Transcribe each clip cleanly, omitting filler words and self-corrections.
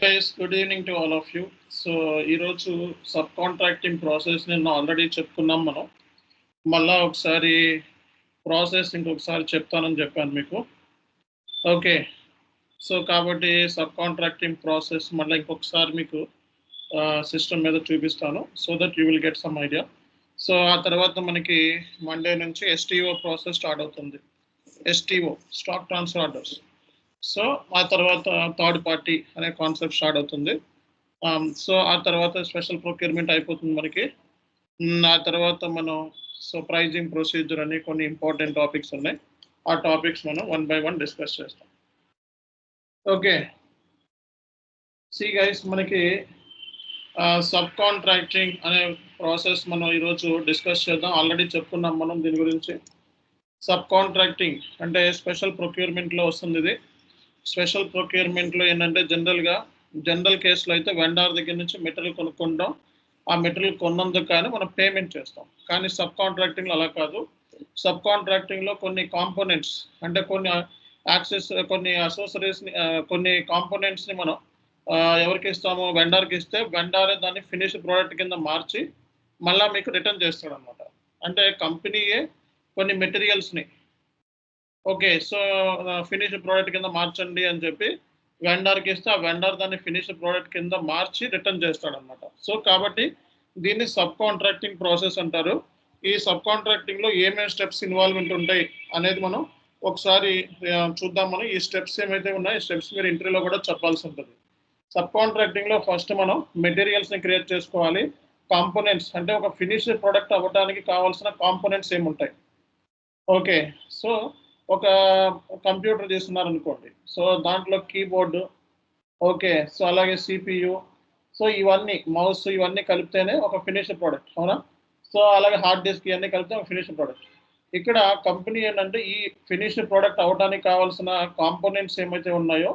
Guys, good evening to all of you. So ఈరోజు sub contracting process నేను already చెప్పుకున్నాం మనం. మళ్ళా ఒకసారి ప్రాసెస్ ఇంకొకసారి చెప్తానని చెప్పాను మీకు. ఓకే. సో కాబట్టి సబ్ కాంట్రాక్టింగ్ ప్రాసెస్ మళ్ళీ ఇంకొకసారి మీకు సిస్టమ్ మీద చూపిస్తాను so that you will get some idea. So ఆ తర్వాత మనకి మండే నుంచి ఎస్టీఓ ప్రాసెస్ స్టార్ట్ అవుతుంది. STO stock transfer orders. So ఆ తర్వాత థర్డ్ పార్టీ అనే కాన్సెప్ట్ స్టార్ట్ అవుతుంది. సో ఆ తర్వాత స్పెషల్ ప్రొక్యూర్మెంట్ అయిపోతుంది మనకి. ఆ తర్వాత మనం సో ప్రైజింగ్ ప్రొసీజర్ అని కొన్ని ఇంపార్టెంట్ టాపిక్స్ ఉన్నాయి. ఆ టాపిక్స్ మనం 1 by 1 డిస్కస్ చేస్తాం. ఓకే. సి గైస్, మనకి సబ్ కాంట్రాక్టింగ్ అనే ప్రాసెస్ మనం ఈరోజు డిస్కస్ చేద్దాం. ఆల్రెడీ చెప్పుకున్నాం మనం దీని గురించి. సబ్ కాంట్రాక్టింగ్ అంటే స్పెషల్ ప్రొక్యూర్మెంట్లో వస్తుంది ఇది. స్పెషల్ ప్రొక్యూర్మెంట్లో ఏంటంటే జనరల్ కేసులో అయితే వెండార్ దగ్గర నుంచి మెటీరియల్ కొనుక్కుంటాం. ఆ మెటీరియల్ కొన్నందుకు కానీ మనం పేమెంట్ చేస్తాం. కానీ సబ్ కాంట్రాక్టింగ్లో అలా కాదు. సబ్ కాంట్రాక్టింగ్లో కొన్ని కాంపోనెంట్స్ అంటే కొన్ని కొన్ని అసోసరీస్ని కొన్ని కాంపోనెంట్స్ని మనం ఎవరికి ఇస్తామో వెండార్కి ఇస్తే వెండారే దాన్ని ఫినిష్ ప్రోడక్ట్ కింద మార్చి మళ్ళీ మీకు రిటర్న్ చేస్తాడు అనమాట. అంటే కంపెనీయే కొన్ని మెటీరియల్స్ని ఓకే సో ఫినిష్ ప్రోడక్ట్ కింద మార్చండి అని చెప్పి వెండర్కి ఇస్తే ఆ వెండర్ దాన్ని ఫినిష్ ప్రోడక్ట్ కింద మార్చి రిటర్న్ చేస్తాడనమాట. సో కాబట్టి దీన్ని సబ్ కాంట్రాక్టింగ్ ప్రాసెస్ అంటారు. ఈ సబ్ కాంట్రాక్టింగ్లో ఏమేమి స్టెప్స్ ఇన్వాల్వ్మెంట్ ఉంటాయి అనేది మనం ఒకసారి చూద్దాం. మనం ఈ స్టెప్స్ ఏమైతే ఉన్నాయో ఈ స్టెప్స్ మీరు ఇంటర్వ్యూలో కూడా చెప్పాల్సి ఉంటుంది. సబ్ కాంట్రాక్టింగ్లో ఫస్ట్ మనం మెటీరియల్స్ని క్రియేట్ చేసుకోవాలి. కాంపోనెంట్స్ అంటే ఒక ఫినిష్ ప్రోడక్ట్ అవ్వడానికి కావాల్సిన కాంపోనెంట్స్ ఏముంటాయి. ఓకే. సో ఒక కంప్యూటర్ చేస్తున్నారు అనుకోండి. సో దాంట్లో కీబోర్డు ఓకే. సో అలాగే సిపియు సో ఇవన్నీ మౌస్ ఇవన్నీ కలిపితేనే ఒక ఫినిష్ ప్రోడక్ట్, అవునా? సో అలాగే హార్డ్ డిస్క్ ఇవన్నీ కలిపితే ఒక ఫినిష్ ప్రోడక్ట్. ఇక్కడ కంపెనీ ఏంటంటే ఈ ఫినిష్ ప్రోడక్ట్ అవ్వడానికి కావాల్సిన కాంపోనెంట్స్ ఏమైతే ఉన్నాయో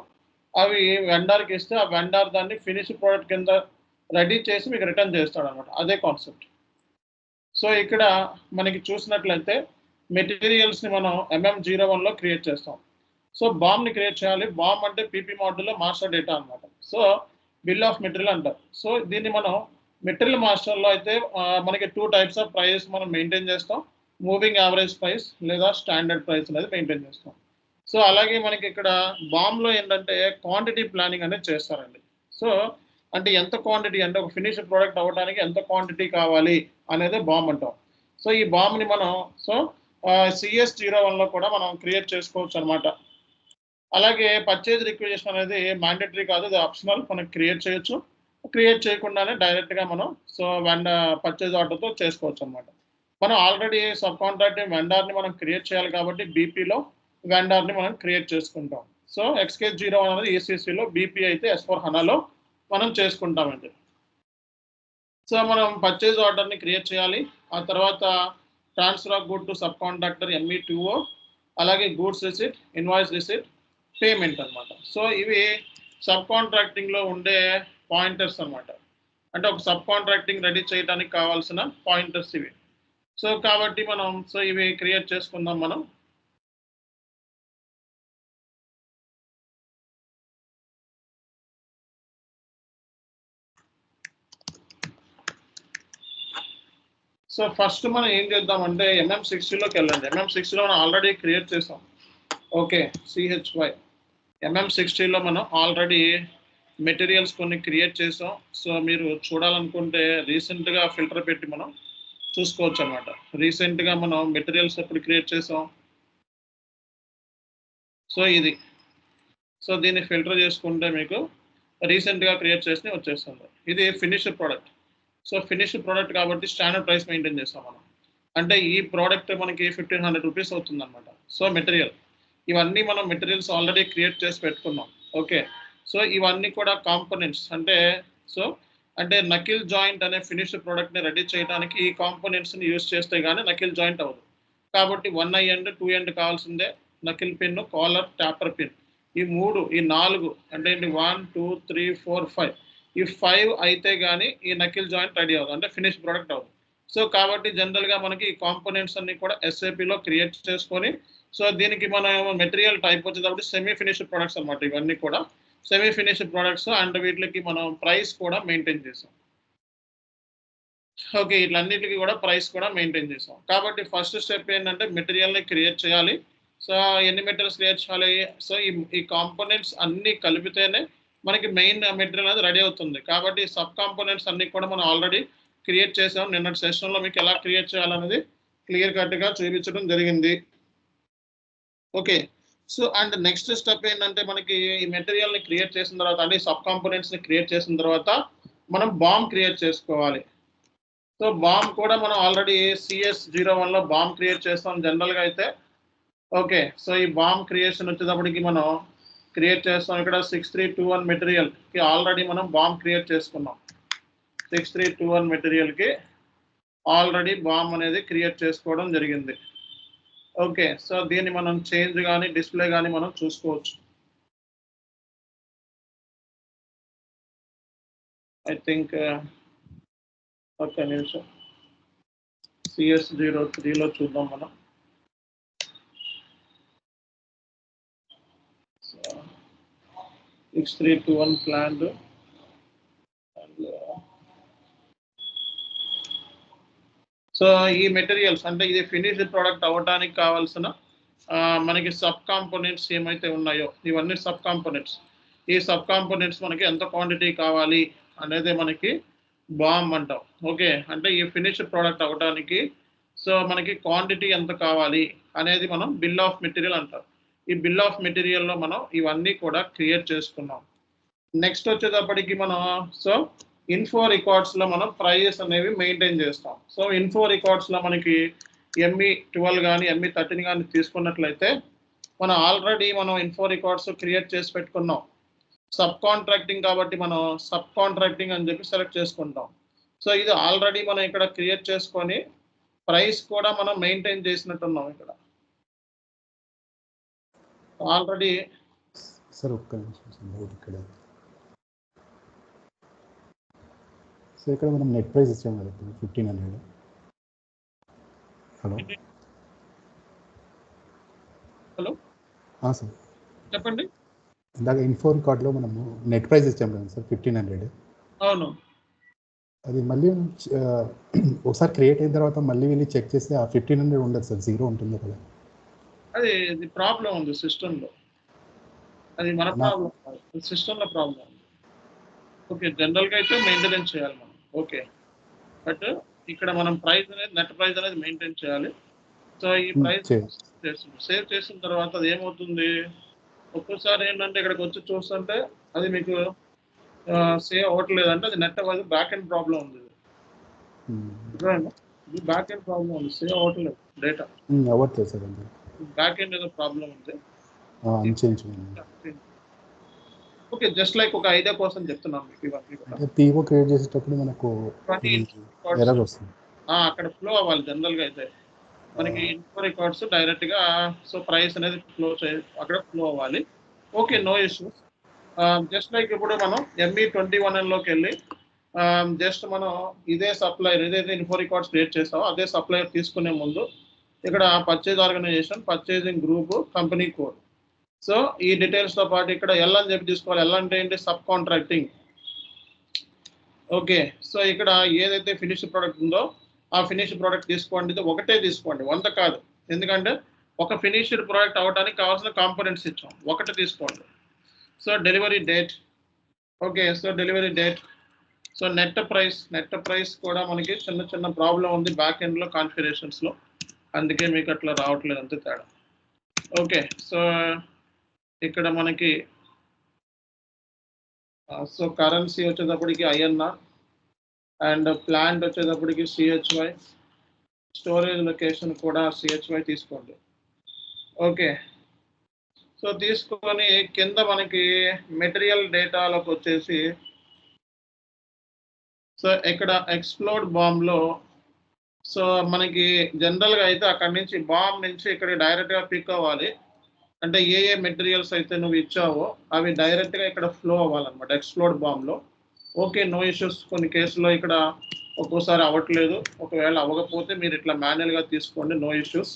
అవి వెండర్కి ఇస్తే ఆ వెండర్ దాన్ని ఫినిష్ ప్రోడక్ట్ కింద రెడీ చేసి మీకు రిటర్న్ చేస్తాడు అనమాట. అదే కాన్సెప్ట్. సో ఇక్కడ మనకి చూసినట్లయితే మెటీరియల్స్ని మనం MM01లో క్రియేట్ చేస్తాం. సో బామ్ని క్రియేట్ చేయాలి. బామ్ అంటే పీపీ మోడల్లో మాస్టర్ డేటా అనమాట. సో బిల్ ఆఫ్ మెటీరియల్ అంటారు. సో దీన్ని మనం మెటీరియల్ మాస్టర్లో అయితే మనకి 2 టైప్స్ ఆఫ్ ప్రైస్ మనం మెయింటైన్ చేస్తాం. మూవింగ్ యావరేజ్ ప్రైస్ లేదా స్టాండర్డ్ ప్రైస్ అనేది మెయింటైన్ చేస్తాం. సో అలాగే మనకి ఇక్కడ బామ్లో ఏంటంటే క్వాంటిటీ ప్లానింగ్ అనేది చేస్తారండి. సో అంటే ఎంత క్వాంటిటీ అంటే ఒక ఫినిష్ ప్రోడక్ట్ అవ్వడానికి ఎంత క్వాంటిటీ కావాలి అనేది బామ్ అంటాం. సో ఈ బామ్ని మనం సో CS01లో కూడా మనం క్రియేట్ చేసుకోవచ్చు అనమాట. అలాగే పర్చేజ్ రిక్వెజిషన్ అనేది మ్యాండేటరీ కాదు, అది ఆప్షనల్. మనం క్రియేట్ చేయొచ్చు, క్రియేట్ చేయకుండానే డైరెక్ట్గా మనం సో పర్చేజ్ ఆర్డర్తో చేసుకోవచ్చు అనమాట. మనం ఆల్రెడీ సబ్ కాంట్రాక్టింగ్ వెండార్ని మనం క్రియేట్ చేయాలి కాబట్టి బీపీలో వెండార్ని మనం క్రియేట్ చేసుకుంటాం. సో XK01 అనేది ECCలో, బీపీ అయితే S/4HANAలో మనం చేసుకుంటామండి. సో మనం పర్చేజ్ ఆర్డర్ని క్రియేట్ చేయాలి. ఆ తర్వాత transfer of good to sub contractor ME2O, అలాగే goods receipt, invoice receipt, payment అనమాట. సో ఇవి సబ్ కాంట్రాక్టింగ్లో ఉండే పాయింటర్స్ అనమాట. అంటే ఒక సబ్ కాంట్రాక్టింగ్ రెడీ చేయడానికి కావాల్సిన పాయింటర్స్ ఇవి. సో కాబట్టి మనం సో ఇవి క్రియేట్ చేసుకుందాం మనం. సో ఫస్ట్ మనం ఏం చేద్దామంటే MM60లోకి వెళ్ళండి. MM60లో మనం ఆల్రెడీ క్రియేట్ చేసాం. ఓకే. CHY MM60లో మనం ఆల్రెడీ మెటీరియల్స్ కొన్ని క్రియేట్ చేసాం. సో మీరు చూడాలనుకుంటే రీసెంట్గా ఫిల్టర్ పెట్టి మనం చూసుకోవచ్చు అనమాట. రీసెంట్గా మనం మెటీరియల్స్ ఎప్పుడు క్రియేట్ చేసాం. సో ఇది సో దీన్ని ఫిల్టర్ చేసుకుంటే మీకు రీసెంట్గా క్రియేట్ చేసి వచ్చేస్తుంది. ఇది finished product. So finished product కాబట్టి స్టాండర్డ్ ప్రైస్ మెయింటైన్ చేస్తాం మనం. అంటే ఈ ప్రోడక్ట్ మనకి 1500 రూపీస్ అవుతుంది అనమాట. సో మెటీరియల్ ఇవన్నీ మనం మెటీరియల్స్ ఆల్రెడీ క్రియేట్ చేసి పెట్టుకున్నాం. ఓకే. సో ఇవన్నీ కూడా కాంపోనెంట్స్ అంటే నకిల్ జాయింట్ అనే ఫినిష్డ్ ప్రోడక్ట్ని రెడీ చేయడానికి ఈ కాంపోనెంట్స్ని యూజ్ చేస్తే కానీ నకిల్ జాయింట్ అవ్వదు. కాబట్టి 1 ఎండ్ 2 ఎండ్ కావాల్సిందే. నకిల్ పిన్, కాలర్, ట్యాపర్ పిన్, ఈ 3 ఈ 4 అంటే 1 2 3 4 5 ఈ 5 అయితే కానీ ఈ నకిల్ జాయింట్ రెడీ అవ్వదు, అంటే ఫినిష్ ప్రోడక్ట్ అవ్వదు. సో కాబట్టి జనరల్గా మనకి ఈ కాంపోనెంట్స్ అన్ని కూడా SAPలో క్రియేట్ చేసుకొని సో దీనికి మనం మెటీరియల్ టైప్ వచ్చేటప్పుడు సెమీ ఫినిష్డ్ ప్రొడక్ట్స్ అనమాట ఇవన్నీ కూడా. సెమీ ఫినిష్డ్ ప్రొడక్ట్స్ అండ్ వీటికి మనం ప్రైస్ కూడా మెయింటైన్ చేసాం. ఓకే. వీటన్నిటికి కూడా ప్రైస్ కూడా మెయింటైన్ చేసాం. కాబట్టి ఫస్ట్ స్టెప్ ఏంటంటే మెటీరియల్‌ని క్రియేట్ చేయాలి. సో, ఎన్ని మెటీరియల్స్ క్రియేట్ చేయాలి? సో, ఈ కాంపోనెంట్స్ అన్నీ కలిపితేనే మనకి మెయిన్ మెటీరియల్ అనేది రెడీ అవుతుంది. కాబట్టి సబ్ కాంపోనెంట్స్ అన్నీ కూడా మనం ఆల్రెడీ క్రియేట్ చేసాం. నిన్నటి సెషన్‌లో మీకు ఎలా క్రియేట్ చేయాలనేది క్లియర్ కట్‌గా చూపించడం జరిగింది. Okay. So, and next step ఏంటంటే మనకి ఈ మెటీరియల్‌ని క్రియేట్ చేసిన తర్వాత అన్ని సబ్ కాంపోనెంట్స్‌ని క్రియేట్ చేసిన తర్వాత మనం బాంబ్ క్రియేట్ చేసుకోవాలి. సో, బాంబ్ కూడా మనం ఆల్రెడీ CS01లో బాంబ్ క్రియేట్ చేస్తాం జనరల్‌గా అయితే. ఓకే. సో, ఈ బాంబ్ క్రియేషన్ వచ్చేటప్పటికి మనం క్రియేట్ చేస్తాం. ఇక్కడ 6321 మెటీరియల్‌కి ఆల్రెడీ మనం బాంబ్ క్రియేట్ చేసుకున్నాం. 6321 మెటీరియల్‌కి ఆల్రెడీ బాంబ్ అనేది క్రియేట్ చేసుకోవడం జరిగింది. ఓకే. సో, దీన్ని మనం చేంజ్ గాని, డిస్‌ప్లే గాని మనం చూసుకోవచ్చు. ఐ థింక్ ఒక్క నిమిషం. CS03లో చూద్దాం మనం. సో, 6321 ప్లాన్డ్ అండ్ సో, ఈ మెటీరియల్స్ అంటే ఇది ఫినిష్డ్ ప్రొడక్ట్ అవ్వటానికి కావాల్సిన మనకి సబ్ కాంపోనెంట్స్ ఏమైతే ఉన్నాయో ఇవన్నీ సబ్ కాంపోనెంట్స్. ఈ సబ్ కాంపోనెంట్స్ మనకి ఎంత క్వాంటిటీ కావాలి అనేది మనకి బాంబ్ అంటాం. ఓకే. అంటే ఈ ఫినిష్డ్ ప్రొడక్ట్ అవ్వటానికి సో, మనకి క్వాంటిటీ ఎంత కావాలి అనేది మనం బిల్ ఆఫ్ మెటీరియల్ అంటాం. ఈ బిల్ ఆఫ్ మెటీరియల్‌లో మనం ఇవన్నీ కూడా క్రియేట్ చేసుకున్నాం. నెక్స్ట్ వచ్చేటప్పటికి మనం సో, ఇన్ఫో రికార్డ్స్‌లో మనం ప్రైజెస్ అనేవి మెయింటైన్ చేస్తాం. సో, ఇన్ఫో రికార్డ్స్‌లో మనకి ME12 గాని, ME13 గాని తీసుకున్నట్లయితే మనం ఆల్రెడీ ఇన్ఫో రికార్డ్స్ క్రియేట్ చేసి పెట్టుకున్నాం. సబ్ కాంట్రాక్టింగ్ కాబట్టి మనం సబ్ కాంట్రాక్టింగ్ అని చెప్పి సెలెక్ట్ చేసుకుంటాం. సో, ఇది ఆల్రెడీ మనం ఇక్కడ క్రియేట్ చేసుకొని ప్రైస్ కూడా మనం మెయింటైన్ చేసినట్టున్నాం ఇక్కడ. ఆల్రెడీ సార్ ఒక్క నిమిషం సార్ ఇక్కడ. సో, ఇక్కడ మనం నెట్ ప్రైస్ ఇచ్చాం కదా 1500. హలో. హలో. సార్ చెప్పండి. ఇందాక ఇన్ఫో రికార్డ్లో మనము నెట్ ప్రైస్ ఇచ్చాం కదా సార్ 1500. అవును. అది మళ్ళీ ఒకసారి క్రియేట్ అయిన తర్వాత మళ్ళీ వెళ్ళి చెక్ చేస్తే ఆ 1500 ఉండదు సార్, 0 ఉంటుంది కదా. అది ప్రాబ్లం ఉంది సిస్టమ్‌లో. అది మన ప్రాబ్లం కాదు. సిస్టమ్‌లో ప్రాబ్లం ఉంది. ఓకే. జనరల్‌గా అయితే మెయింటెనెన్స్ చేయాలి మనం. ఓకే. బట్ ఇక్కడ మనం ప్రైస్ అనేది నెట్ ప్రైస్ అనేది మెయింటైన్ చేయాలి. సో, ఈ ప్రైస్ సేవ్ చేసిన తర్వాత అది ఏమవుతుంది? ఒక్కోసారి ఏంటంటే ఇక్కడికి వచ్చి చూస్తుంటే అది మీకు సేవ్ అవ్వట్లేదు అంటే అది నెట్ అవ్వదు. బ్యాక్ ఎండ్ ప్రాబ్లం ఉంది. ఇది బ్యాక్ ఎండ్ ప్రాబ్లం ఉంది. సేవ్ అవ్వట్లేదు డేటా. అవ్వట్లేదు సార్. బ్యాక్ ఎండ్ ఏదో ప్రాబ్లం ఉంది. ఓకే. జస్ట్ లైక్ ఒక ఐడియా కోసం చెప్తున్నాను మీకు ఇవన్నీ కూడా. అంటే పీఓ క్రియేట్ చేసేటప్పుడు మనకు ఎర్రర్ వస్తుంది. అక్కడ ఫ్లో అవ్వాలి జనరల్‌గా అయితే. మనకి ఇన్ఫో రికార్డ్స్ డైరెక్ట్‌గా సో, ప్రైస్ అనేది అక్కడ ఫ్లో అవ్వాలి. Okay. No issues. Just like ఇప్పుడు మనం ME21లోకెళ్ళి జస్ట్ మనం ఇదే సప్లయర్ ఏదైతే ఇన్ఫో రికార్డ్స్ క్రియేట్ చేసామో అదే సప్లయర్ తీసుకునే ముందు ఇక్కడ purchase organisation, purchasing group, company code. So, ఈ డీటెయిల్స్‌తో పాటు ఇక్కడ ఎల్ అని చెప్పి తీసుకోవాలి. ఎల్ అంటే ఏంటి? Sub contracting. ఓకే. సో, ఇక్కడ ఏదైతే ఫినిష్డ్ ప్రొడక్ట్ ఉందో ఆ ఫినిష్డ్ ప్రొడక్ట్ తీసుకోండి. ఒకటే తీసుకోండి. 100 కాదు. ఎందుకంటే ఒక ఫినిష్డ్ ప్రొడక్ట్ అవ్వడానికి కావాల్సిన కాంపోనెంట్స్ ఇచ్చాం. ఒకటి తీసుకోండి. So, delivery date. Okay. So, delivery date. So, net price కూడా మనకి చిన్న ప్రాబ్లం ఉంది బ్యాక్ ఎండ్‌లో కాన్ఫిగరేషన్స్‌లో. అందుకే మీకు అట్లా రావట్లేదు అంతే తేడా. ఓకే. సో, ఇక్కడ మనకి సో, కరెన్సీ వచ్చేటప్పటికి INR అండ్ ప్లాంట్ వచ్చేటప్పటికి CHY. స్టోరేజ్ లొకేషన్ కూడా CHY తీసుకోండి. ఓకే. సో, తీసుకొని కింద మనకి మెటీరియల్ డేటాలోకి వచ్చేసి సో, ఇక్కడ ఎక్స్‌ప్లోడ్ బాంబ్‌లో సో, మనకి జనరల్‌గా అయితే అక్కడి నుంచి బాంబ్ నుంచి ఇక్కడ డైరెక్ట్‌గా పిక్ అవ్వాలి. అంటే ఏ మెటీరియల్స్ అయితే నువ్వు ఇచ్చావో అవి డైరెక్ట్‌గా ఇక్కడ ఫ్లో అవ్వాలన్నమాట ఎక్స్‌ప్లోడ్ బాంబ్‌లో. ఓకే. No issues. కొన్ని కేసుల్లో ఇక్కడ ఒక్కోసారి అవ్వట్లేదు. ఒకవేళ అవ్వకపోతే మీరు ఇట్లా మాన్యుయల్‌గా తీసుకోండి. No issues.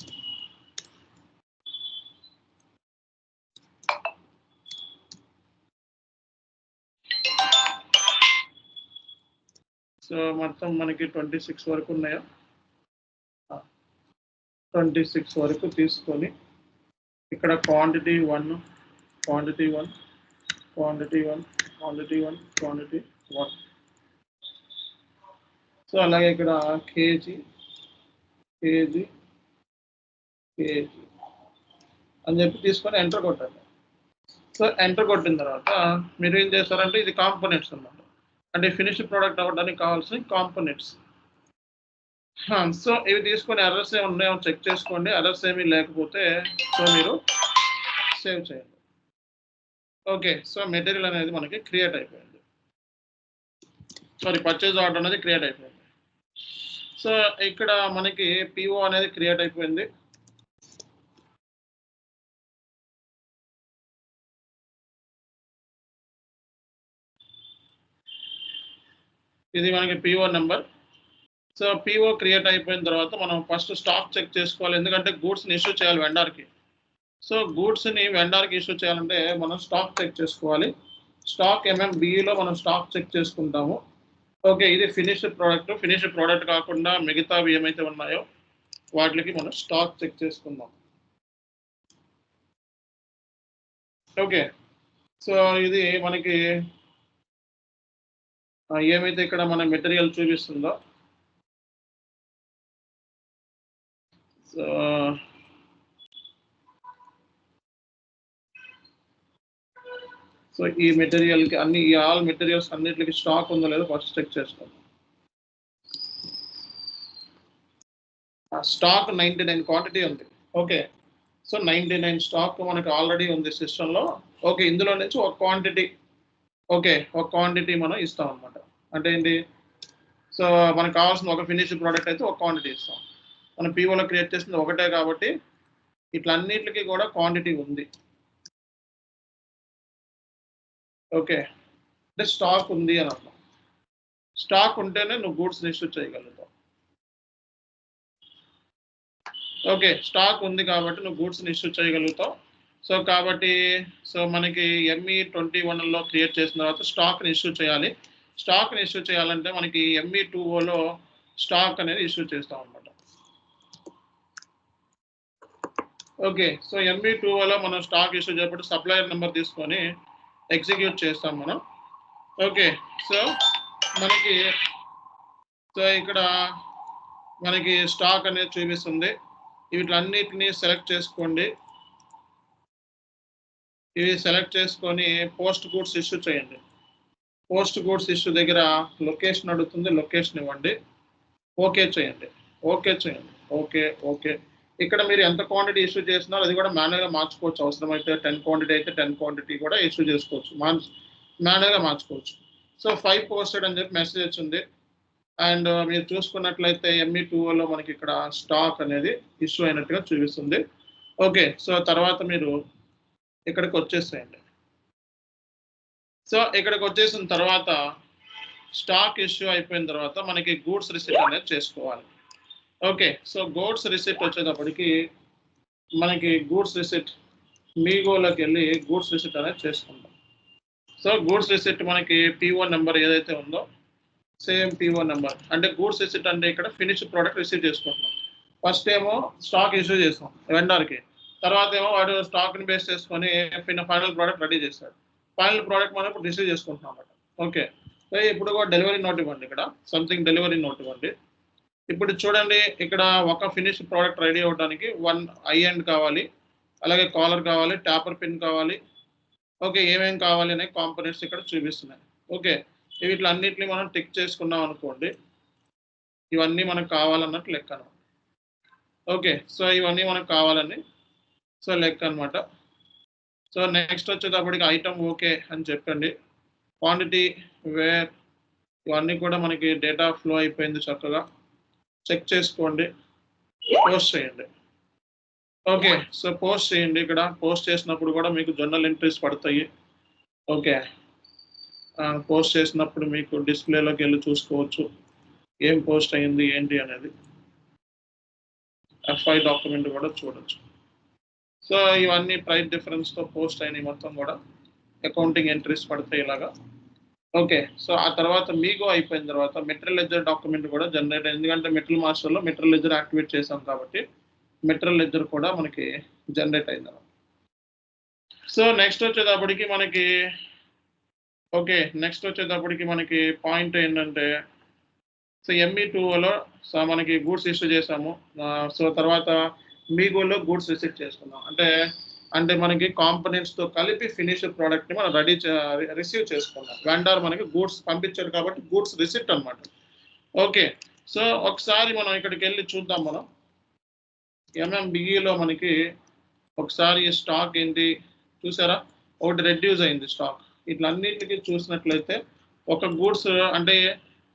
సో మొత్తం మనకి 26 వరకు ఉన్నాయా? 26 వరకు తీసుకొని ఇక్కడ quantity 1, quantity 1, quantity 1, quantity 1, quantity 1. So అలాగే ఇక్కడ కేజీ కేజీ కేజీ అని చెప్పి తీసుకొని ఎంటర్ కొట్టండి. సో ఎంటర్ కొట్టిన తర్వాత మీరు ఏం చేస్తారంటే ఇది కాంపోనెంట్స్ అన్నమాట, అంటే ఫినిష్డ్ ప్రోడక్ట్ అవ్వడానికి కావాల్సిన కాంపోనెంట్స్. సో ఇవి తీసుకొని ఎర్రర్స్ ఏమి ఉన్నాయో చెక్ చేసుకోండి. ఎర్రర్స్ ఏమీ లేకపోతే సో మీరు సేవ్ చేయండి. ఓకే, సో మెటీరియల్ అనేది మనకి క్రియేట్ అయిపోయింది. సారీ, పర్చేజ్ ఆర్డర్ అనేది క్రియేట్ అయిపోయింది. సో ఇక్కడ మనకి పిఓ అనేది క్రియేట్ అయిపోయింది. ఇది మనకి PO number. So PO create అయిపోయిన తర్వాత మనం ఫస్ట్ స్టాక్ చెక్ చేసుకోవాలి, ఎందుకంటే గూడ్స్ని ఇష్యూ చేయాలి వెండర్కి. సో గూడ్స్ని వెండర్కి ఇష్యూ చేయాలంటే మనం స్టాక్ చెక్ చేసుకోవాలి. స్టాక్ MMBలో మనం స్టాక్ చెక్ చేసుకుంటాము. ఓకే, ఇది ఫినిష్డ్ ప్రోడక్ట్. ఫినిష్డ్ ప్రోడక్ట్ కాకుండా మిగతావి ఏమైతే ఉన్నాయో వాటికి మనం స్టాక్ చెక్ చేసుకుందాం. ఓకే, సో ఇది మనకి ఏమైతే ఇక్కడ మన మెటీరియల్ చూపిస్తుందో, సో ఈ మెటీరియల్కి అన్ని ఆల్ మెటీరియల్స్ అన్నిటికి స్టాక్ ఉందో లేదో ఫస్ట్ చెక్ చేసుకోండి. స్టాక్ 99 క్వాంటిటీ ఉంది. ఓకే, సో 99 స్టాక్ మనకి ఆల్రెడీ ఉంది సిస్టంలో. ఓకే, ఇందులో నుంచి ఒక క్వాంటిటీ, ఓకే ఒక క్వాంటిటీ మనం ఇస్తాం అనమాట. అంటే ఏంటి, సో మనకు కావాల్సిన ఒక ఫినిష్డ్ ప్రోడక్ట్ అయితే ఒక క్వాంటిటీ ఇస్తాం. మనం పిఓలో క్రియేట్ చేసింది ఒకటే కాబట్టి ఇట్లన్నిటికీ కూడా క్వాంటిటీ ఉంది. ఓకే, అంటే స్టాక్ ఉంది అని అర్థం. స్టాక్ ఉంటేనే నువ్వు గూడ్స్ని ఇష్యూ చేయగలుగుతావు. ఓకే, స్టాక్ ఉంది కాబట్టి నువ్వు గూడ్స్ని ఇష్యూ చేయగలుగుతావు. సో కాబట్టి సో మనకి ME21లో క్రియేట్ చేసిన తర్వాత స్టాక్ని ఇష్యూ చేయాలి. స్టాక్ని ఇష్యూ చేయాలంటే మనకి ME20లో స్టాక్ అనేది ఇష్యూ చేస్తాం అనమాట. ఓకే, సో ME20లో మనం స్టాక్ ఇష్యూ చేయబట్టి సప్లయర్ నెంబర్ తీసుకొని ఎగ్జిక్యూట్ చేస్తాం మనం. ఓకే, సో మనకి సో ఇక్కడ మనకి స్టాక్ అనేది చూపిస్తుంది. వీటిలన్నిటిని సెలెక్ట్ చేసుకోండి. ఇవి సెలెక్ట్ చేసుకొని పోస్ట్ గూడ్స్ ఇష్యూ చేయండి. పోస్ట్ గూడ్స్ ఇష్యూ దగ్గర లొకేషన్ అడుగుతుంది, లొకేషన్ ఇవ్వండి. ఓకే చేయండి, ఓకే చేయండి. ఓకే ఓకే, ఇక్కడ మీరు ఎంత క్వాంటిటీ ఇష్యూ చేస్తున్నారో అది కూడా మాన్యువల్గా మార్చుకోవచ్చు. అవసరమైతే 10 క్వాంటిటీ అయితే 10 క్వాంటిటీ కూడా ఇష్యూ చేసుకోవచ్చు, మాన్యువల్గా మార్చుకోవచ్చు. సో 5 పోస్టెడ్ అని చెప్పి మెసేజ్ వచ్చింది. అండ్ మీరు చూసుకున్నట్లయితే ME20లో మనకి ఇక్కడ స్టాక్ అనేది ఇష్యూ అయినట్టుగా చూపిస్తుంది. ఓకే, సో తర్వాత మీరు ఇక్కడికి వచ్చేసేయండి. సో ఇక్కడికి వచ్చేసిన తర్వాత స్టాక్ ఇష్యూ అయిపోయిన తర్వాత మనకి గూడ్స్ రిసిప్ట్ అనేది చేసుకోవాలి. ఓకే, సో గూడ్స్ రిసిప్ట్ వచ్చేటప్పటికి మనకి గూడ్స్ రిసిప్ట్ మీగోలోకి వెళ్ళి గూడ్స్ రిసిప్ట్ అనేది చేసుకుంటాం. సో గూడ్స్ రిసిప్ట్ మనకి PO నెంబర్ ఏదైతే ఉందో సేమ్ PO నెంబర్, అంటే గూడ్స్ రిసిప్ట్ అంటే ఇక్కడ ఫినిష్డ్ ప్రోడక్ట్ రిసీవ్ చేసుకుంటున్నాం. ఫస్ట్ ఏమో స్టాక్ ఇష్యూ చేస్తాం వెండర్కి, తర్వాత ఏమో వాడు స్టాక్ని బేస్ చేసుకొని ఫైనల్ ప్రోడక్ట్ రెడీ చేస్తాడు. ఫైనల్ ప్రోడక్ట్ మనం ఇప్పుడు రిసీవ్ చేసుకుంటున్నాం అన్నమాట. ఓకే, సో ఇప్పుడు కూడా డెలివరీ నోట్ ఇవ్వండి, ఇక్కడ సంథింగ్ డెలివరీ నోట్ ఇవ్వండి. ఇప్పుడు చూడండి, ఇక్కడ ఒక ఫినిష్డ్ ప్రోడక్ట్ రెడీ అవ్వడానికి 1 ఐ ఎండ్ కావాలి, అలాగే కాలర్ కావాలి, ట్యాపర్ పిన్ కావాలి. ఓకే, ఏమేమి కావాలి అనే కాంపోనెంట్స్ ఇక్కడ చూపిస్తున్నాయి. ఓకే, వీటిలన్నిటిని మనం టిక్ చేసుకున్నాం అనుకోండి, ఇవన్నీ మనకు కావాలన్నట్టు లెక్క అనమాట. ఓకే, సో ఇవన్నీ మనకు కావాలని సో లెక్క అనమాట. సో నెక్స్ట్ వచ్చేటప్పటికి ఐటమ్ ఓకే అని చెప్పండి. క్వాంటిటీ వేర్ ఇవన్నీ కూడా మనకి డేటా ఫ్లో అయిపోయింది, చక్కగా చెక్ చేసుకోండి, పోస్ట్ చేయండి. ఓకే, సో పోస్ట్ చేయండి. ఇక్కడ పోస్ట్ చేసినప్పుడు కూడా మీకు జర్నల్ ఎంట్రీస్ పడతాయి. ఓకే, పోస్ట్ చేసినప్పుడు మీకు డిస్ప్లేలోకి వెళ్ళి చూసుకోవచ్చు ఏం పోస్ట్ అయ్యింది ఏంటి అనేది. FI డాక్యుమెంట్ కూడా చూడొచ్చు. సో ఇవన్నీ ప్రైస్ డిఫరెన్స్తో పోస్ట్ అయినాయి, మొత్తం కూడా అకౌంటింగ్ ఎంట్రీస్ పడతాయి ఇలాగా. ఓకే. సో ఆ తర్వాత మీగో అయిపోయిన తర్వాత మెటీరియల్ లెడ్జర్ డాక్యుమెంట్ కూడా జనరేట్ అయింది. ఎందుకంటే మెటీరియల్ మాస్టర్‌లో మెటీరియల్ లెడ్జర్ యాక్టివేట్ చేసాం కాబట్టి మెటీరియల్ లెడ్జర్ కూడా మనకి జనరేట్ అయిందన్నమాట. సో నెక్స్ట్ వచ్చేటప్పటికి మనకి ఓకే. నెక్స్ట్ వచ్చేటప్పటికి మనకి పాయింట్ ఏంటంటే సో ME2లో సో మనకి గూడ్స్ ఇష్యూ చేసాము. సో తర్వాత మీగోలో గూడ్స్ రిసీవ్ చేసుకున్నాం. అంటే మనకి కాంపోనెంట్స్‌తో కలిపి ఫినిష్డ్ ప్రొడక్ట్‌ని మనం రిసీవ్ చేసుకున్నాం. వెండర్ మనకి గూడ్స్ పంపించాడు కాబట్టి గూడ్స్ రిసిప్ట్ అన్నమాట. ఓకే. సో ఒకసారి మనం ఇక్కడికెళ్ళి చూద్దాం మనం. MMBEలో మనకి ఒకసారి స్టాక్ ఏంటి చూసారా? ఒకటి రెడ్యూస్ అయింది స్టాక్. ఇట్లన్నిటికి చూసినట్లయితే ఒక గూడ్స్ అంటే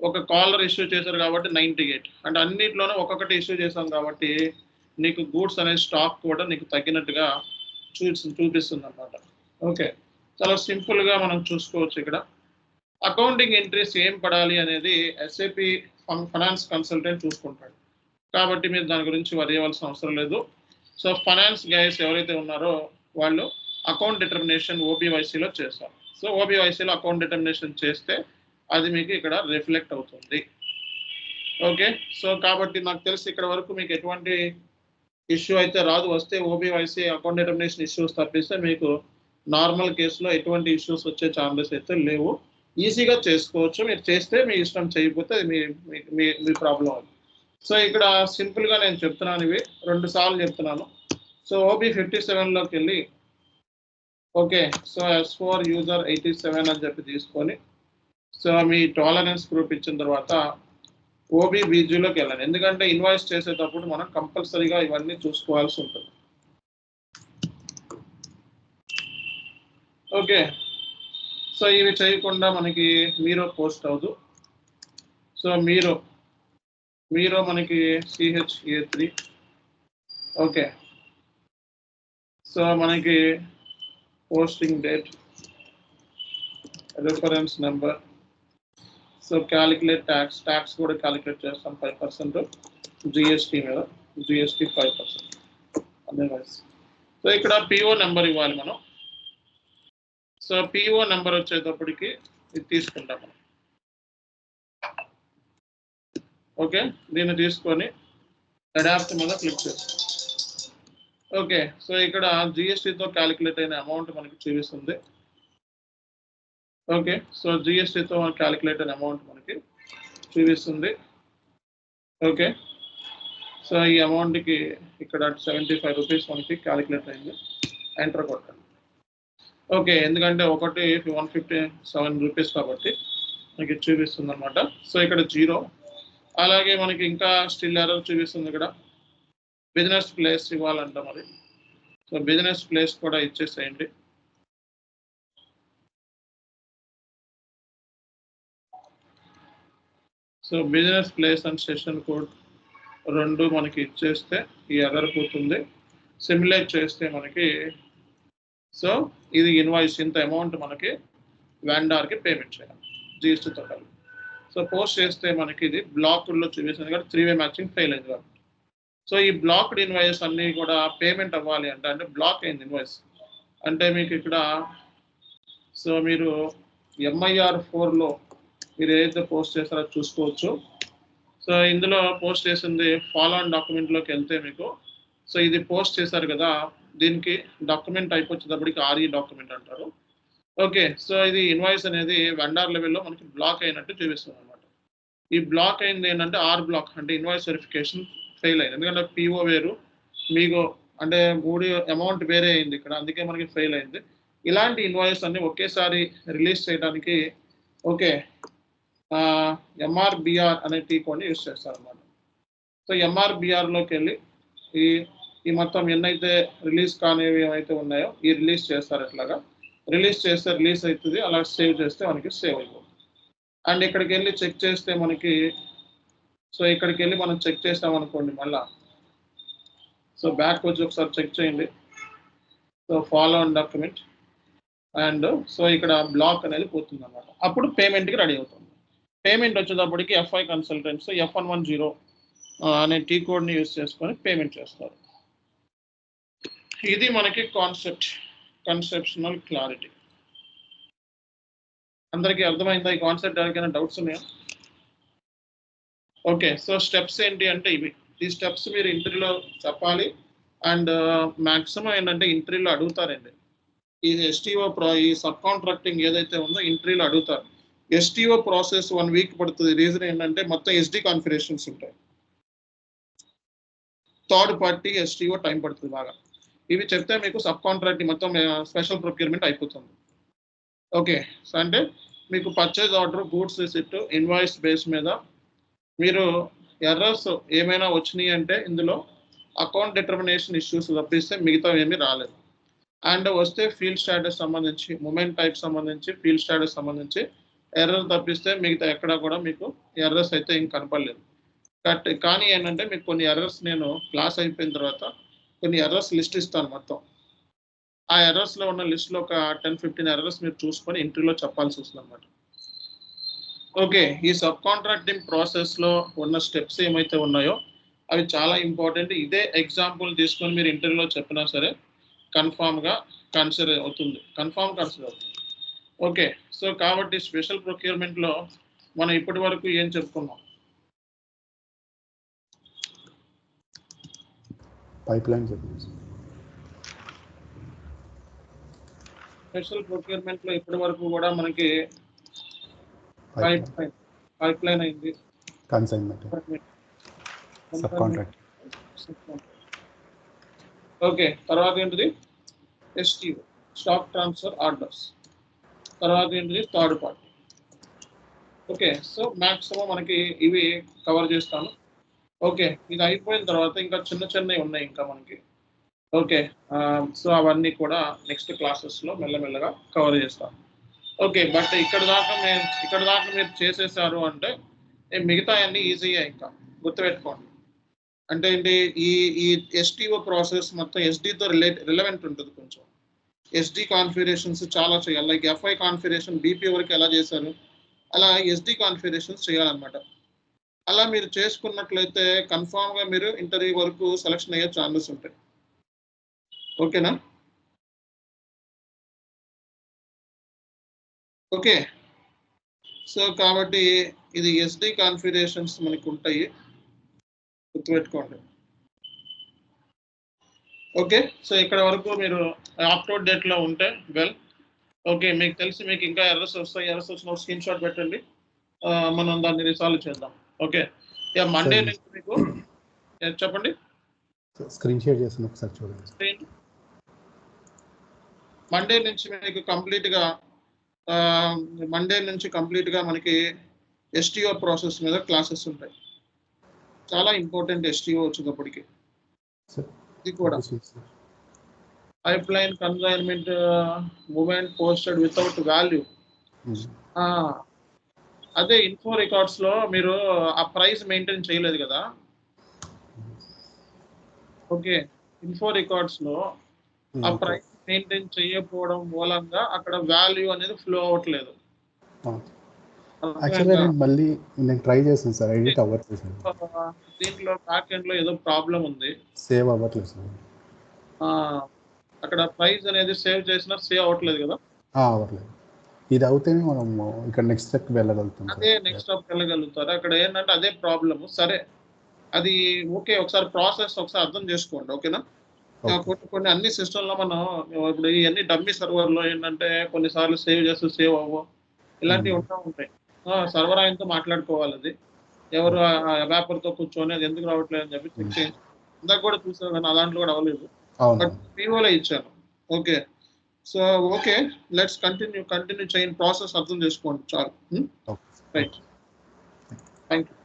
ఒక కాలర్ ఇష్యూ చేశారు కాబట్టి 98 అంటే అన్నిట్లోనూ ఒక్కొక్కటి ఇష్యూ చేసాం కాబట్టి నీకు గూడ్స్ అనే స్టాక్ కూడా నీకు తగ్గినట్టుగా చూపిస్తుంది అన్నమాట. ఓకే. చాలా సింపుల్గా మనం చూసుకోవచ్చు ఇక్కడ. అకౌంటింగ్ ఎంట్రీస్ ఏం పడాలి అనేది SAP ఫైనాన్స్ కన్సల్టెంట్ చూసుకుంటాడు. కాబట్టి మీరు దాని గురించి వరి అవ్వాల్సిన అవసరం లేదు. సో ఫైనాన్స్ గైస్ ఎవరైతే ఉన్నారో వాళ్ళు అకౌంట్ డిటర్మినేషన్ OBYCలో చేస్తారు. సో OBYCలో అకౌంట్ డిటర్మినేషన్ చేస్తే అది మీకు ఇక్కడ రిఫ్లెక్ట్ అవుతుంది. ఓకే. సో కాబట్టి నాకు తెలిసి ఇక్కడ వరకు మీకు ఎటువంటి ఇష్యూ అయితే రాదు. వస్తే OBYC అకౌంట్ డిటర్మినేషన్ ఇష్యూస్ తప్పిస్తే మీకు నార్మల్ కేసులో ఎటువంటి ఇష్యూస్ వచ్చే ఛాన్సెస్ అయితే లేవు. ఈజీగా చేసుకోవచ్చు. మీరు చేస్తే మీ ఇష్టం, చేయకపోతే అది మీ ప్రాబ్లం అది. సో ఇక్కడ సింపుల్గా నేను చెప్తున్నాను, ఇవి 2 సార్లు చెప్తున్నాను. సో OB57లోకి వెళ్ళి ఓకే. సో S4 యూజర్ 87 అని చెప్పి తీసుకొని సో మీ టాలరెన్స్ గ్రూప్ ఇచ్చిన తర్వాత OBBGలోకి వెళ్ళండి. ఎందుకంటే ఇన్వాయిస్ చేసేటప్పుడు మనం కంపల్సరీగా ఇవన్నీ చూసుకోవాల్సి ఉంటుంది. ఓకే. సో ఇవి చేయకుండా మనకి మీరో పోస్ట్ అవ్వదు. సో మీరో మనకి CHA3 ఓకే. సో మనకి posting date, reference number, so calculate tax కూడా క్యాలిక్యులేట్ చేస్తాం 5%, GST మీద GST 5%. సో ఇక్కడ PO నెంబర్ ఇవ్వాలి మనం. సో PO నెంబర్ వచ్చేటప్పటికి ఇది తీసుకుంటాం మనం. ఓకే. దీన్ని తీసుకొని అడాప్ట్ మీద క్లిక్ చేస్తాం. ఓకే. సో ఇక్కడ GSTతో క్యాలిక్యులేట్ అయిన అమౌంట్ మనకి చూపిస్తుంది. ఓకే. సో GSTతో క్యాలిక్యులేట్ అయిన అమౌంట్ మనకి చూపిస్తుంది. ఓకే. సో ఈ అమౌంట్కి ఇక్కడ 75 రూపీస్ మనకి క్యాలిక్యులేట్ అయింది. ఎంటర్ కొట్టండి. ఓకే. ఎందుకంటే ఒకటి 157 రూపీస్ కాబట్టి మనకి చూపిస్తుంది అనమాట. సో ఇక్కడ 0. అలాగే మనకి ఇంకా స్టిల్ ఎర్రర్ చూపిస్తుంది ఇక్కడ. బిజినెస్ ప్లేస్ ఇవ్వాలంట మరి. సో బిజినెస్ ప్లేస్ కూడా ఇచ్చేసేయండి. So business place and session code 2 మనకి ఇచ్చేస్తే ఈ ఎర్రర్ పోతుంది. సిమ్యులేట్ చేస్తే మనకి సో ఇది ఇన్వాయిస్, ఇంత అమౌంట్ మనకి వెండార్కి పేమెంట్ చేయాలి GSTతో కలిపి. సో పోస్ట్ చేస్తే మనకి ఇది బ్లాక్లో చూపిస్తుంది కాబట్టి 3-way మ్యాచింగ్ ఫెయిల్ అయింది కాబట్టి. సో ఈ బ్లాక్డ్ ఇన్వాయిస్ అన్నీ కూడా పేమెంట్ అవ్వాలి అంటే బ్లాక్ అయింది ఇన్వాయిస్ అంటే మీకు ఇక్కడ సో మీరు MIR4లో మీరు ఏదైతే పోస్ట్ చేస్తారో చూసుకోవచ్చు. సో ఇందులో పోస్ట్ చేసింది ఫాలో ఆన్ డాక్యుమెంట్లోకి వెళ్తే మీకు సో ఇది పోస్ట్ చేశారు కదా, దీనికి డాక్యుమెంట్ టైప్ వచ్చేటప్పటికి RE డాక్యుమెంట్ అంటారు. ఓకే. సో ఇది ఇన్వాయిస్ అనేది వెండర్ లెవెల్లో మనకి బ్లాక్ అయినట్టు చూపిస్తుంది అనమాట. ఈ బ్లాక్ అయింది ఏంటంటే R బ్లాక్ అంటే ఇన్వాయిస్ వెరిఫికేషన్ ఫెయిల్ అయింది. ఎందుకంటే PO వేరు, మీగో అంటే 3 అమౌంట్ వేరే అయింది ఇక్కడ, అందుకే మనకి ఫెయిల్ అయింది. ఇలాంటి ఇన్వాయిస్ అన్ని ఒకేసారి రిలీజ్ చేయడానికి ఓకే MRBR అనే టీ కోడ్ని యూజ్ చేస్తారన్నమాట. సో MRBRలోకి వెళ్ళి ఈ మొత్తం ఎన్నైతే రిలీజ్ కానివి ఏమైతే ఉన్నాయో ఈ రిలీజ్ చేస్తారు. ఇట్లాగా రిలీజ్ చేస్తే రిలీజ్ అవుతుంది, అలా సేవ్ చేస్తే మనకి సేవ్ అయిపోతుంది. అండ్ ఇక్కడికి వెళ్ళి చెక్ చేస్తే మనకి సో ఇక్కడికి వెళ్ళి మనం చెక్ చేస్తామనుకోండి మళ్ళా సో బ్యాక్ వచ్చి ఒకసారి చెక్ చేయండి. So follow on document and so ఇక్కడ బ్లాక్ అనేది పోతుంది అనమాట. అప్పుడు పేమెంట్కి రెడీ అవుతుంది. పేమెంట్ వచ్చేటప్పటికి FI కన్సల్టెంట్స్ F110 అనే టీ కోడ్ని యూజ్ చేసుకొని పేమెంట్ చేస్తారు. ఇది మనకి కాన్సెప్షనల్ క్లారిటీ. అందరికీ అర్థమైందా? ఈ కాన్సెప్ట్ ఎవరికైనా డౌట్స్ ఉన్నాయా? ఓకే. సో స్టెప్స్ ఏంటి అంటే ఇవి. ఈ స్టెప్స్ మీరు ఇంటర్వ్యూలో చెప్పాలి. అండ్ మాక్సిమం ఏంటంటే ఇంటర్వ్యూలో అడుగుతారండి. ఈ ఈ సబ్ కాంట్రాక్టింగ్ ఏదైతే ఉందో ఇంటర్వ్యూలో అడుగుతారు. ఎస్టీఓ ప్రాసెస్ 1 వీక్ పడుతుంది. రీజన్ ఏంటంటే మొత్తం ఎస్డి కాన్ఫిగరేషన్స్ ఉంటాయి. థర్డ్ పార్టీ ఎస్టీఓ టైం పడుతుంది బాగా. ఇవి చెప్తే మీకు సబ్ కాంట్రాక్టింగ్ మొత్తం స్పెషల్ ప్రొక్యూర్మెంట్ అయిపోతుంది. ఓకే. సో అంటే మీకు purchase order, goods receipt, invoice base మీద మీరు ఎర్రర్స్ ఏమైనా వచ్చినాయి అంటే ఇందులో అకౌంట్ డిటర్మినేషన్ ఇష్యూస్ తప్పిస్తే మిగతా ఏమీ రాలేదు. అండ్ వస్తే ఫీల్డ్ స్టాటస్ సంబంధించి, మూమెంట్ టైప్ సంబంధించి, ఫీల్డ్ స్టాటస్ సంబంధించి ఎర్రర్ తప్పిస్తే మిగతా ఎక్కడా కూడా మీకు ఎర్రర్స్ అయితే ఇంక కనపడలేదు. కానీ ఏంటంటే మీకు కొన్ని ఎర్రర్స్ నేను క్లాస్ అయిపోయిన తర్వాత కొన్ని ఎర్రర్స్ లిస్ట్ ఇస్తాను మొత్తం. ఆ ఎర్రర్స్లో ఉన్న లిస్ట్లో ఒక 10-15 ఎర్రర్స్ మీరు చూసుకొని ఇంటర్వ్యూలో చెప్పాల్సి వస్తుంది అనమాట. ఓకే. ఈ సబ్ కాంట్రాక్టింగ్ ప్రాసెస్లో ఉన్న స్టెప్స్ ఏమైతే ఉన్నాయో అవి చాలా ఇంపార్టెంట్. ఇదే ఎగ్జాంపుల్ తీసుకొని మీరు ఇంటర్వ్యూలో చెప్పినా సరే కన్ఫామ్గా కన్సిడర్ అవుతుంది. ఓకే. సో కాబట్టి స్పెషల్ ప్రొక్యూర్మెంట్లో మనం ఇప్పటి వరకు ఏం చెప్పుకున్నాం? పైప్ లైన్ చెప్పండి. స్పెషల్ ప్రొక్యూర్మెంట్లో ఇప్పటి వరకు కూడా మనకి పైప్ లైన్ అయింది, కన్సైన్మెంట్, సబ్ కాంట్రాక్ట్. ఓకే. తర్వాత ఏంటిది? STO, stock transfer orders. తర్వాత ఏంటిది? Third party. Okay. So maximum మనకి ఇవి కవర్ చేస్తాను. ఓకే. ఇది అయిపోయిన తర్వాత ఇంకా చిన్నవి ఉన్నాయి ఇంకా మనకి. ఓకే. సో అవన్నీ కూడా నెక్స్ట్ క్లాసెస్లో మెల్లమెల్లగా కవర్ చేస్తాను. ఓకే. బట్ ఇక్కడ దాకా మీరు చేసేసారు అంటే మిగతా అన్నీ ఈజీగా ఇంకా గుర్తుపెట్టుకోండి. అంటే ఏంటి, ఈ ఎస్టీఓ ప్రాసెస్ మొత్తం ఎస్డితో రిలవెంట్ ఉంటుంది కొంచెం. ఎస్డి కాన్ఫిగరేషన్స్ చాలా చేయాలి. లైక్ ఎఫ్ఐ కాన్ఫిగరేషన్ బీపీ వరకు ఎలా చేశారు అలా ఎస్డి కాన్ఫిగరేషన్స్ చేయాలన్నమాట. అలా మీరు చేసుకున్నట్లయితే కన్ఫామ్గా మీరు ఇంటర్వ్యూ వరకు సెలక్షన్ అయ్యే ఛాన్సెస్ ఉంటాయి. ఓకేనా? ఓకే. సో కాబట్టి ఇది ఎస్డి కాన్ఫిగరేషన్స్ మనకు ఉంటాయి, గుర్తుపెట్టుకోండి. ఓకే. సో ఇక్కడ వరకు మీరు అప్ టు డేట్లో ఉంటే వెల్. ఓకే. మీకు తెలిసి మీకు ఇంకా ఎర్రర్స్ వచ్చిన స్క్రీన్ షాట్ పెట్టండి, మనం దాన్ని రిసాల్వ్ చేద్దాం. ఓకే. ఇక మండే నుంచి మీకు చెప్పండి. స్క్రీన్ షేర్ చేస్తాను ఒకసారి చూడండి. మండే నుంచి మీకు కంప్లీట్గా మనకి ఎస్టీఓ ప్రాసెస్ మీద క్లాసెస్ ఉంటాయి. చాలా ఇంపార్టెంట్ ఎస్టీఓ వచ్చేటప్పటికి. ఇది కూడా pipe line consignment, movement posted without value. అదే ఇన్ఫో రికార్డ్స్లో మీరు ఆ ప్రైస్ మెయింటైన్ చేయలేదు కదా. ఓకే. ఇన్ఫో రికార్డ్స్లో ఆ ప్రైస్ మెయింటైన్ చేయకపోవడం మూలంగా అక్కడ వాల్యూ అనేది ఫ్లో అవ్వట్లేదు. మళ్ళీ నేను ట్రై చేశాను సార్, ఎడిట్ అవ్వట్లేదు. దీంట్లో బ్యాక్ ఎండ్ లో ఏదో ప్రాబ్లం ఉంది, సేవ్ అవ్వట్లేదు సార్. అక్కడ ప్రైస్ అనేది సేవ్ చేసినా సేవ్ అవ్వట్లేదు కదా. అవ్వట్లేదు. ఇది అవుతేనే మనం ఇక్కడ నెక్స్ట్ స్టెప్ వెళ్ళగలుగుతాం. అదే నెక్స్ట్ స్టెప్ వెళ్ళగలుగుతారు. అక్కడ ఏంటంటే అదే ప్రాబ్లమ్. సరే అది ఓకే. ఒకసారి ప్రాసెస్ అర్థం చేసుకోండి. ఓకేనా? కొన్ని అన్ని సిస్టంలో మనం ఇప్పుడు ఇవన్నీ డమ్మీ సర్వర్లో ఏంటంటే కొన్నిసార్లు సేవ్ చేస్తూ సేవ్ అవ్వవు, ఇలాంటివి ఉంటాయి. సర్వర్ ఆయనతో మాట్లాడుకోవాలి. అది ఎవరు వ్యాపారితో కూర్చొని అది ఎందుకు రావట్లేదు అని చెప్పి చెక్ చేయండి. ఇందాక కూడా చూసాను కానీ దాంట్లో కూడా అవ్వలేదు, బట్ పీఓలో ఇచ్చాను. Okay. So okay, let's continue చేయండి. ప్రాసెస్ అర్థం చేసుకోండి చాలు. రైట్. Thank you.